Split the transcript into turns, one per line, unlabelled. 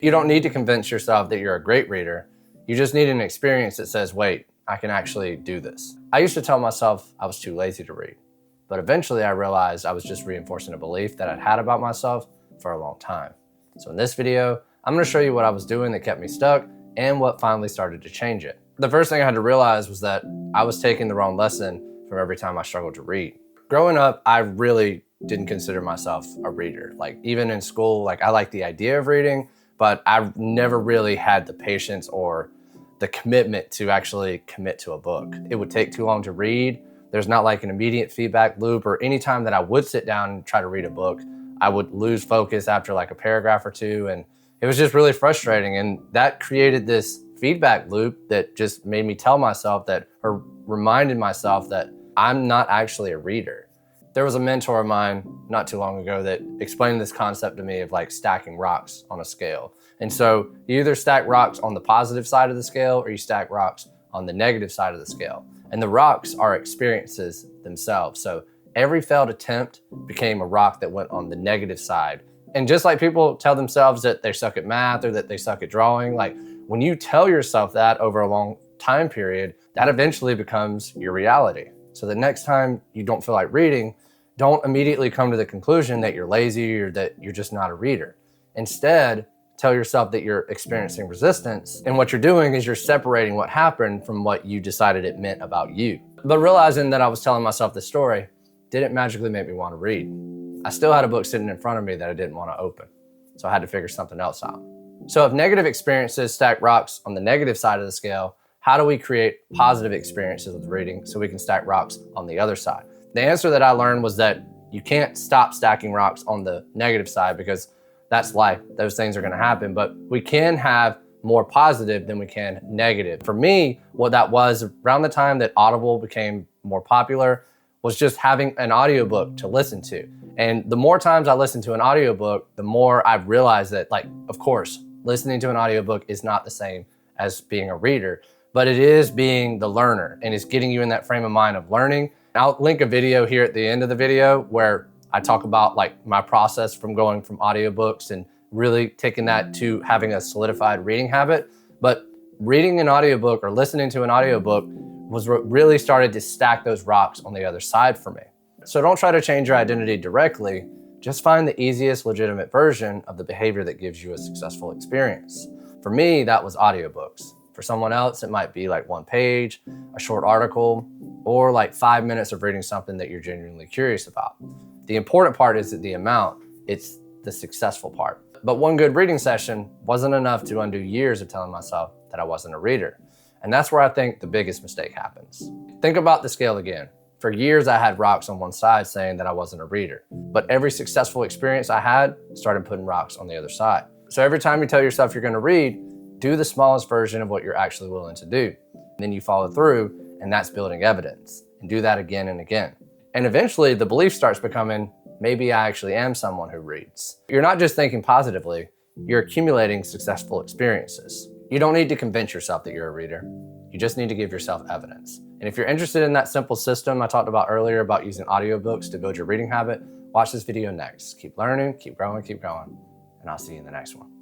You don't need to convince yourself that you're a great reader. You just need an experience that says, wait, I can actually do this. I used to tell myself I was too lazy to read, but eventually I realized I was just reinforcing a belief that I'd had about myself for a long time. So in this video, I'm gonna show you what I was doing that kept me stuck and what finally started to change it. The first thing I had to realize was that I was taking the wrong lesson from every time I struggled to read. Growing up, I really didn't consider myself a reader. Like even in school, I liked the idea of reading, but I never really had the patience or the commitment to actually commit to a book. It would take too long to read. There's not like an immediate feedback loop, or any time that I would sit down and try to read a book, I would lose focus after like a paragraph or two. And it was just really frustrating. And that created this feedback loop that just made me tell myself that, or reminded myself that I'm not actually a reader. There was a mentor of mine not too long ago that explained this concept to me of like stacking rocks on a scale. And so you either stack rocks on the positive side of the scale or you stack rocks on the negative side of the scale. And the rocks are experiences themselves. So every failed attempt became a rock that went on the negative side. And just like people tell themselves that they suck at math or that they suck at drawing, like when you tell yourself that over a long time period, that eventually becomes your reality. So the next time you don't feel like reading, don't immediately come to the conclusion that you're lazy or that you're just not a reader. Instead, tell yourself that you're experiencing resistance, and what you're doing is you're separating what happened from what you decided it meant about you. But realizing that I was telling myself this story didn't magically make me want to read. I still had a book sitting in front of me that I didn't want to open, so I had to figure something else out. So if negative experiences stack rocks on the negative side of the scale, how do we create positive experiences with reading so we can stack rocks on the other side? The answer that I learned was that you can't stop stacking rocks on the negative side because that's life. Those things are going to happen, but we can have more positive than we can negative. For me, what that was around the time that Audible became more popular was just having an audiobook to listen to. And the more times I listened to an audiobook, the more I realized that, like, of course, listening to an audiobook is not the same as being a reader, but it is being the learner, and it's getting you in that frame of mind of learning. I'll link a video here at the end of the video where I talk about like my process from going from audiobooks and really taking that to having a solidified reading habit. But reading an audiobook or listening to an audiobook was what really started to stack those rocks on the other side for me. So don't try to change your identity directly. Just find the easiest legitimate version of the behavior that gives you a successful experience. For me, that was audiobooks. For someone else, it might be like one page, a short article, or like 5 minutes of reading something that you're genuinely curious about. The important part isn't the amount, it's the successful part. But one good reading session wasn't enough to undo years of telling myself that I wasn't a reader. And that's where I think the biggest mistake happens. Think about the scale again. For years, I had rocks on one side saying that I wasn't a reader, but every successful experience I had started putting rocks on the other side. So every time you tell yourself you're gonna read, do the smallest version of what you're actually willing to do. And then you follow through, and that's building evidence. And do that again and again. And eventually the belief starts becoming, maybe I actually am someone who reads. You're not just thinking positively, you're accumulating successful experiences. You don't need to convince yourself that you're a reader. You just need to give yourself evidence. And if you're interested in that simple system I talked about earlier about using audiobooks to build your reading habit, watch this video next. Keep learning, keep growing, and I'll see you in the next one.